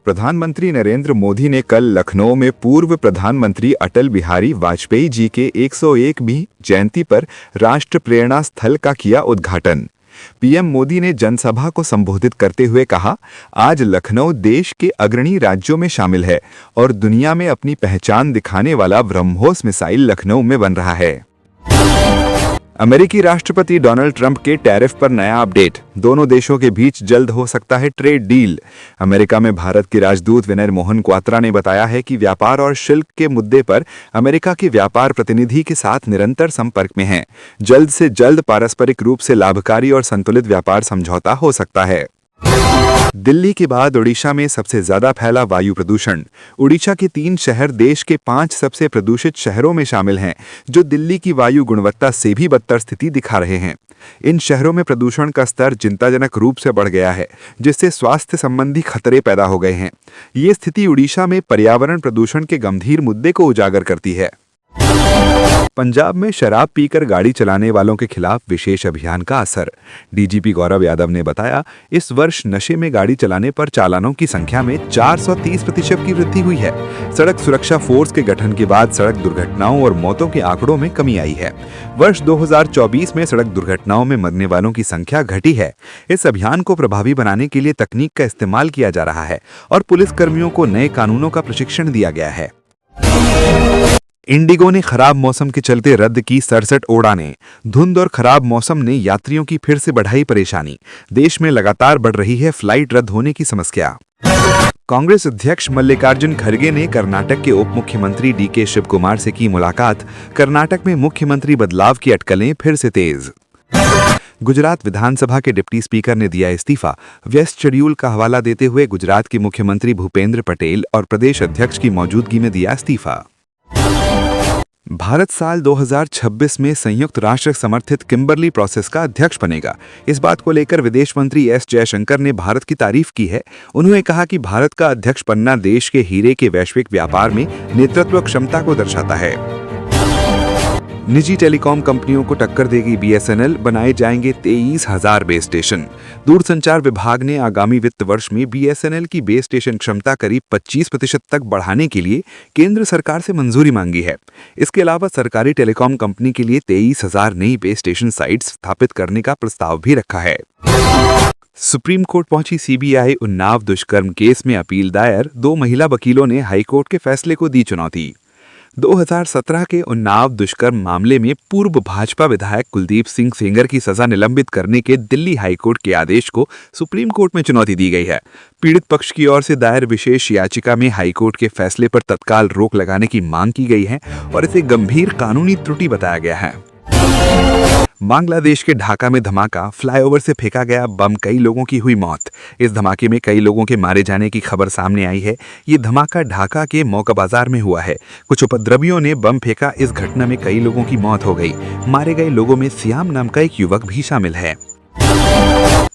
प्रधानमंत्री नरेंद्र मोदी ने कल लखनऊ में पूर्व प्रधानमंत्री अटल बिहारी वाजपेयी जी के 101वीं जयंती पर राष्ट्र प्रेरणा स्थल का किया उद्घाटन। पीएम मोदी ने जनसभा को संबोधित करते हुए कहा, आज लखनऊ देश के अग्रणी राज्यों में शामिल है और दुनिया में अपनी पहचान दिखाने वाला ब्रह्मोस मिसाइल लखनऊ में बन रहा है। अमेरिकी राष्ट्रपति डोनाल्ड ट्रंप के टैरिफ पर नया अपडेट। दोनों देशों के बीच जल्द हो सकता है ट्रेड डील। अमेरिका में भारत के राजदूत विनय मोहन क्वात्रा ने बताया है कि व्यापार और शुल्क के मुद्दे पर अमेरिका के व्यापार प्रतिनिधि के साथ निरंतर संपर्क में हैं। जल्द से जल्द पारस्परिक रूप से लाभकारी और संतुलित व्यापार समझौता हो सकता है। दिल्ली के बाद ओडिशा में सबसे ज्यादा फैला वायु प्रदूषण। ओडिशा के 3 शहर देश के 5 सबसे प्रदूषित शहरों में शामिल हैं, जो दिल्ली की वायु गुणवत्ता से भी बदतर स्थिति दिखा रहे हैं। इन शहरों में प्रदूषण का स्तर चिंताजनक रूप से बढ़ गया है, जिससे स्वास्थ्य संबंधी खतरे पैदा हो गए हैं। ये स्थिति ओडिशा में पर्यावरण प्रदूषण के गंभीर मुद्दे को उजागर करती है। पंजाब में शराब पीकर गाड़ी चलाने वालों के खिलाफ विशेष अभियान का असर। डीजीपी गौरव यादव ने बताया, इस वर्ष नशे में गाड़ी चलाने पर चालानों की संख्या में 430% की वृद्धि हुई है। सड़क सुरक्षा फोर्स के गठन के बाद सड़क दुर्घटनाओं और मौतों के आंकड़ों में कमी आई है। वर्ष 2024 में सड़क दुर्घटनाओं में मरने वालों की संख्या घटी है। इस अभियान को प्रभावी बनाने के लिए तकनीक का इस्तेमाल किया जा रहा है और पुलिसकर्मियों को नए कानूनों का प्रशिक्षण दिया गया है। इंडिगो ने खराब मौसम के चलते रद्द की 67 उड़ानें। धुंध और खराब मौसम ने यात्रियों की फिर से बढ़ाई परेशानी। देश में लगातार बढ़ रही है फ्लाइट रद्द होने की समस्या। कांग्रेस अध्यक्ष मल्लिकार्जुन खड़गे ने कर्नाटक के उप मुख्यमंत्री डीके शिव कुमार से की मुलाकात। कर्नाटक में मुख्यमंत्री बदलाव की अटकलें फिर से तेज। गुजरात विधानसभा के डिप्टी स्पीकर ने दिया इस्तीफा। व्यस्त शेड्यूल का हवाला देते हुए गुजरात के मुख्यमंत्री भूपेंद्र पटेल और प्रदेश अध्यक्ष की मौजूदगी में दिया इस्तीफा। भारत साल 2026 में संयुक्त राष्ट्र समर्थित किम्बरली प्रोसेस का अध्यक्ष बनेगा। इस बात को लेकर विदेश मंत्री एस जयशंकर ने भारत की तारीफ की है। उन्होंने कहा कि भारत का अध्यक्ष बनना देश के हीरे के वैश्विक व्यापार में नेतृत्व क्षमता को दर्शाता है। निजी टेलीकॉम कंपनियों को टक्कर देगी बीएसएनएल, बनाए जाएंगे 23,000 बेस स्टेशन। दूरसंचार विभाग ने आगामी वित्त वर्ष में बीएसएनएल की बेस स्टेशन क्षमता करीब 25% तक बढ़ाने के लिए केंद्र सरकार से मंजूरी मांगी है। इसके अलावा सरकारी टेलीकॉम कंपनी के लिए 23,000 नई बेस स्टेशन साइट्स स्थापित करने का प्रस्ताव भी रखा है। सुप्रीम कोर्ट पहुंची सीबीआई। उन्नाव दुष्कर्म केस में अपील दायर। 2 महिला वकीलों ने हाईकोर्ट के फैसले को दी चुनौती। 2017 के उन्नाव दुष्कर्म मामले में पूर्व भाजपा विधायक कुलदीप सिंह सेंगर की सजा निलंबित करने के दिल्ली हाईकोर्ट के आदेश को सुप्रीम कोर्ट में चुनौती दी गई है। पीड़ित पक्ष की ओर से दायर विशेष याचिका में हाईकोर्ट के फैसले पर तत्काल रोक लगाने की मांग की गई है और इसे गंभीर कानूनी त्रुटि बताया गया है। बांग्लादेश के ढाका में धमाका। फ्लाईओवर से फेंका गया बम, कई लोगों की हुई मौत। इस धमाके में कई लोगों के मारे जाने की खबर सामने आई है। ये धमाका ढाका के मौका बाजार में हुआ है। कुछ उपद्रवियों ने बम फेंका। इस घटना में कई लोगों की मौत हो गई। मारे गए लोगों में सियाम नाम का एक युवक भी शामिल है।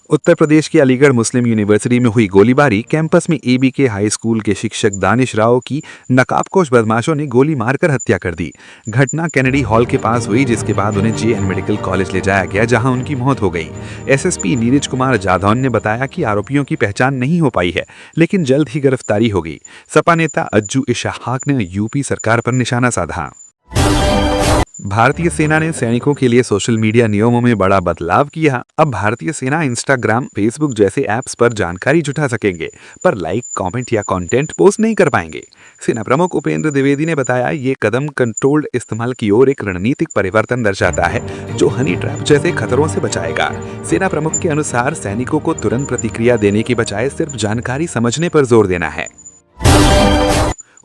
उत्तर प्रदेश की अलीगढ़ मुस्लिम यूनिवर्सिटी में हुई गोलीबारी। कैंपस में एबीके हाई स्कूल के शिक्षक दानिश राव की नकाबपोश बदमाशों ने गोली मारकर हत्या कर दी। घटना कैनेडी हॉल के पास हुई, जिसके बाद उन्हें जेएन मेडिकल कॉलेज ले जाया गया, जहां उनकी मौत हो गई। एसएसपी नीरज कुमार जाधौन ने बताया कि आरोपियों की पहचान नहीं हो पाई है, लेकिन जल्द ही गिरफ्तारी होगी। सपा नेता अज्जू इशाहाक ने यूपी सरकार पर निशाना साधा। भारतीय सेना ने सैनिकों के लिए सोशल मीडिया नियमों में बड़ा बदलाव किया। अब भारतीय सेना इंस्टाग्राम, फेसबुक जैसे ऐप्स पर जानकारी जुटा सकेंगे, पर लाइक, कमेंट या कंटेंट पोस्ट नहीं कर पाएंगे। सेना प्रमुख उपेंद्र द्विवेदी ने बताया, ये कदम कंट्रोल्ड इस्तेमाल की ओर एक रणनीतिक परिवर्तन दर्शाता है, जो हनी ट्रैप जैसे खतरों से बचाएगा। सेना प्रमुख के अनुसार सैनिकों को तुरंत प्रतिक्रिया देने की बजाय सिर्फ जानकारी समझने पर जोर देना है।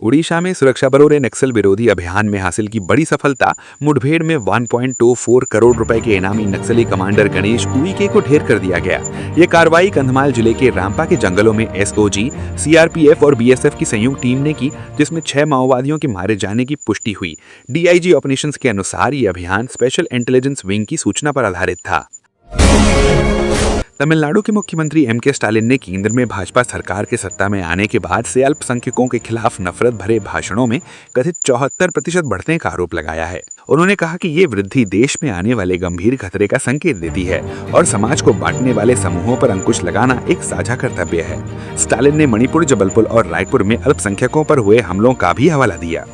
उड़ीसा में सुरक्षा बलों ने नक्सल विरोधी अभियान में हासिल की बड़ी सफलता। मुठभेड़ में 1.24 करोड़ रुपए के इनामी नक्सली कमांडर गणेश उईके को ढेर कर दिया गया। यह कार्रवाई कंधमाल जिले के रामपा के जंगलों में एसओजी, सीआरपीएफ और बीएसएफ की संयुक्त टीम ने की, जिसमें 6 माओवादियों के मारे जाने की पुष्टि हुई। डीआईजी ऑपरेशंस के अनुसार यह अभियान स्पेशल इंटेलिजेंस विंग की सूचना पर आधारित था। तमिलनाडु के मुख्यमंत्री एम.के. स्टालिन ने केंद्र में भाजपा सरकार के सत्ता में आने के बाद से अल्पसंख्यकों के खिलाफ नफरत भरे भाषणों में कथित 74% बढ़ने का आरोप लगाया है। उन्होंने कहा कि ये वृद्धि देश में आने वाले गंभीर खतरे का संकेत देती है और समाज को बांटने वाले समूहों पर अंकुश लगाना एक साझा कर्तव्य है। स्टालिन ने मणिपुर, जबलपुर और रायपुर में अल्पसंख्यकों पर हुए हमलों का भी हवाला दिया।